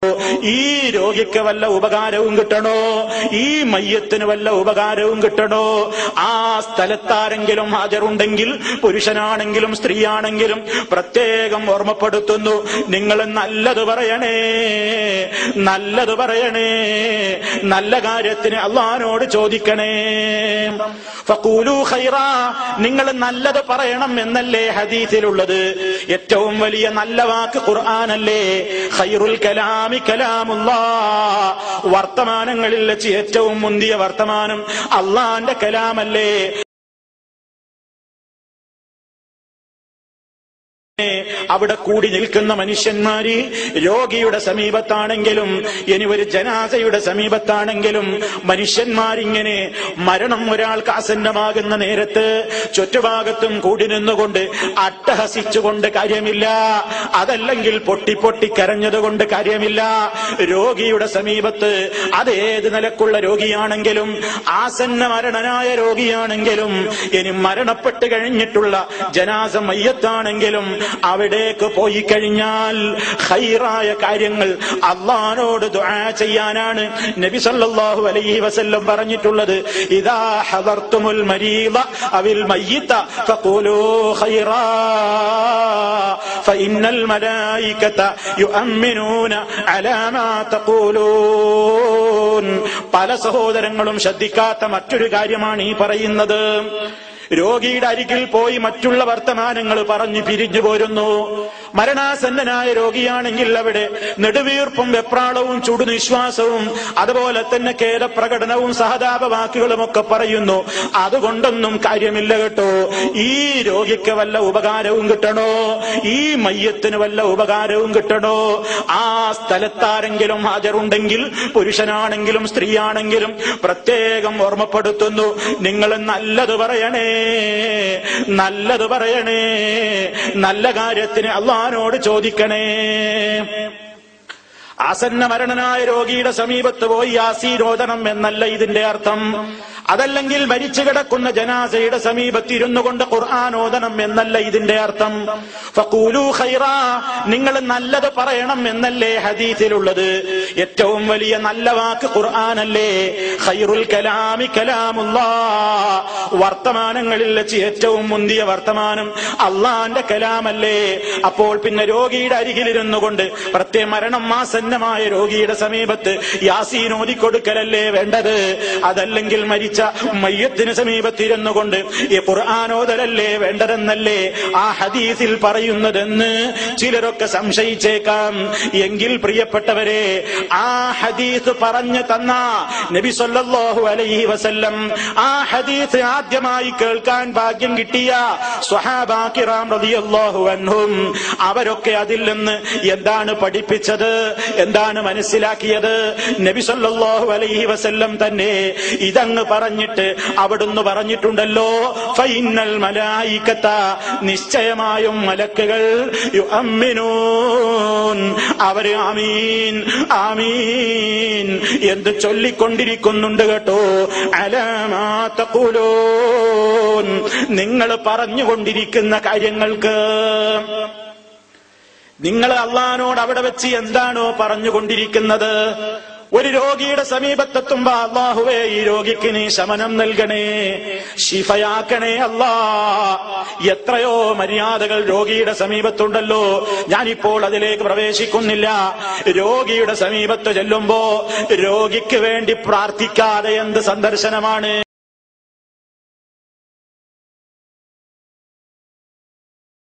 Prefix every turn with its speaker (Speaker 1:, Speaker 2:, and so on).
Speaker 1: ഈ രോഗിക്ക് വല്ല ഉപകാരവും കിട്ടണോ, ഈ മയ്യത്തിന് വല്ല ഉപകാരവും കിട്ടണോ, ആ സ്ഥലത്താരെങ്കിലും ഹാജരുണ്ടെങ്കിൽ പുരുഷനാണെങ്കിലും സ്ത്രീയാണെങ്കിലും പ്രത്യേകം ഓർമ്മപ്പെടുത്തുന്നു, നിങ്ങൾ നല്ലത് പറയണേ, നല്ലത് പറയണേ, നല്ല കാര്യത്തിന് അള്ളാഹിനോട് ചോദിക്കണേ. ഫഖൂലു ഖൈറാ, നിങ്ങൾ നല്ലത് പറയണം എന്നല്ലേ ഹദീസിലുള്ളത്. ഏറ്റവും വലിയ നല്ല വാക്ക് ഖുർആനല്ലേ. ഖൈറുൽ കലാമി കലാമുല്ലാഹ്, വർത്തമാനങ്ങളിൽ വെച്ച് ഏറ്റവും മുന്തിയ വർത്തമാനം അള്ളാന്റെ കലാമല്ലേ. അവിടെ കൂടി നിൽക്കുന്ന മനുഷ്യന്മാര് രോഗിയുടെ സമീപത്താണെങ്കിലും ഇനി ഒരു ജനാസയുടെ സമീപത്താണെങ്കിലും മനുഷ്യന്മാരിങ്ങനെ മരണം ഒരാൾക്ക് ആസന്നമാകുന്ന നേരത്ത് ചുറ്റുഭാഗത്തും കൂടി നിന്നുകൊണ്ട് അട്ടഹസിച്ചുകൊണ്ട് കാര്യമില്ല, അതല്ലെങ്കിൽ പൊട്ടി കരഞ്ഞതുകൊണ്ട് കാര്യമില്ല. രോഗിയുടെ സമീപത്ത് അതേത് നിലക്കുള്ള രോഗിയാണെങ്കിലും ആസന്ന മരണനായ രോഗിയാണെങ്കിലും ഇനി മരണപ്പെട്ട് കഴിഞ്ഞിട്ടുള്ള ജനാസ മയ്യത്താണെങ്കിലും അവിടേക്ക് പോയി കഴിഞ്ഞാൽ ഖൈറായ കാര്യങ്ങൾ അല്ലാഹുവോട് ദുആ ചെയ്യാനാണ് നബി സല്ലല്ലാഹു അലൈഹി വസല്ലം പറഞ്ഞിട്ടുള്ളത്. ഇദാ ഹദർതുമുൽ മരീദ അവിൽ മയ്യിത ഫഖൂലൂ ഖൈറാ ഫഇന്നൽ മലായികത യുഅമ്മിനൂന അലാ മാ തഖൂലൂൻ. പല സഹോദരങ്ങളും ശ്രദ്ധിക്കാത്ത മറ്റൊരു കാര്യമാണ് ഈ പറയുന്നത്. രോഗിയുടെ അരികിൽ പോയി മറ്റുള്ള വർത്തമാനങ്ങൾ പറഞ്ഞു പിരിഞ്ഞു പോരുന്നു. മരണാസന്നനായ രോഗിയാണെങ്കിൽ അവിടെ നെടുവീർപ്പും വെപ്രാളവും ചുടുനിശ്വാസവും അതുപോലെ തന്നെ ഖേദപ്രകടനവും സഹതാപ വാക്കുകളും ഒക്കെ പറയുന്നു. അതുകൊണ്ടൊന്നും കാര്യമില്ല കേട്ടോ. ഈ രോഗിക്ക് വല്ല ഉപകാരവും കിട്ടണോ, ഈ മയ്യത്തിന് വല്ല ഉപകാരവും കിട്ടണോ, ആ സ്ഥലത്താരെങ്കിലും ഹാജരുണ്ടെങ്കിൽ പുരുഷനാണെങ്കിലും സ്ത്രീയാണെങ്കിലും പ്രത്യേകം ഓർമ്മപ്പെടുത്തുന്നു, നിങ്ങൾ നല്ലത് പറയണേ, നല്ലത് പറയണേ, നല്ല കാര്യത്തിന് അള്ളാഹിനോട് ചോദിക്കണേ. ആസന്ന മരണനായ രോഗിയുടെ സമീപത്ത് പോയി യാസീനോദനം എന്നല്ല ഇതിന്റെ അർത്ഥം. അതല്ലെങ്കിൽ മരിച്ചു കിടക്കുന്ന ജനാസയുടെ സമീപത്ത് ഇരുന്നു കൊണ്ട് ഖുർആൻ ഓതണം എന്നല്ല ഇതിന്റെ അർത്ഥം. ഫഖൂലു ഖൈറാ, നിങ്ങൾ നല്ലത് പറയണം എന്നല്ലേ ഹദീസിലുള്ളത്. ഏറ്റവും വലിയ നല്ല വാക്ക് ഖുർആനല്ലേ. ഖൈറുൽ കലാമി കലാമുല്ലാഹ്, വർത്തമാനങ്ങളിൽ വെച്ച് ഏറ്റവും മുന്തിയ വർത്തമാനം അള്ളാന്റെ കലാമല്ലേ. അപ്പോൾ പിന്നെ രോഗിയുടെ അരികിലിരുന്നു കൊണ്ട് പ്രത്യേക മരണം ആസന്നമായ രോഗിയുടെ സമീപത്ത് യാസീൻ ഓതിക്കൊടുക്കലല്ലേ വേണ്ടത്. അതല്ലെങ്കിൽ മരിച്ച മയ്യത്തിന് സമീപത്തിരുന്നു കൊണ്ട് ഈ ഖുർആൻ ഓതലല്ലേ വേണ്ടതെന്നല്ലേ ആ ഹദീസിൽ പറയുന്നതെന്ന് ചിലരൊക്കെ സംശയിച്ചേക്കാം. എങ്കിൽ പ്രിയപ്പെട്ടവരെ, ആ ഹദീസ് പറഞ്ഞു തന്ന നബി സല്ലല്ലാഹു അലൈഹി വസല്ലം, ആ ഹദീസ് ആദ്യമായി കേൾക്കാൻ ഭാഗ്യം കിട്ടിയ സ്വഹാബാ കിറാം റളിയല്ലാഹു അൻഹും, അവരൊക്കെ അതിൽ നിന്ന് എന്താണ് പഠിപ്പിച്ചത്, എന്താണ് മനസ്സിലാക്കിയത്? നബി സല്ലല്ലാഹു അലൈഹി വസല്ലം തന്നെ ഇതങ്ങ് പറഞ്ഞിട്ട് അവിടുന്ന് പറഞ്ഞിട്ടുണ്ടല്ലോ, ഫഇന്നൽ മലായികത, നിശ്ചയമായും മലക്കുകൾ, യുഅമ്മിനൂൻ, അവര് ആമീൻ ആമീൻ എന്ന് ചൊല്ലിക്കൊണ്ടിരിക്കുന്നുണ്ട് കേട്ടോ. അലാ മാ തഖൂലൂൻ, നിങ്ങൾ പറഞ്ഞുകൊണ്ടിരിക്കുന്ന കാര്യങ്ങൾക്ക്. നിങ്ങൾ അള്ളാഹിനോട് അവിടെ വെച്ച് എന്താണോ പറഞ്ഞുകൊണ്ടിരിക്കുന്നത്? ഒരു രോഗിയുടെ സമീപത്തെത്തുമ്പോ അല്ലാഹുവേ, ഈ രോഗിക്ക് നീ ശമനം നൽകണേ, ശിഫയാക്കണേ അല്ലാ. എത്രയോ മര്യാദകൾ രോഗിയുടെ സമീപത്തുണ്ടല്ലോ. ഞാനിപ്പോൾ അതിലേക്ക് പ്രവേശിക്കുന്നില്ല. രോഗിയുടെ സമീപത്ത് ചെല്ലുമ്പോ രോഗിക്ക് വേണ്ടി പ്രാർത്ഥിക്കാതെ എന്ത് സന്ദർശനമാണ്?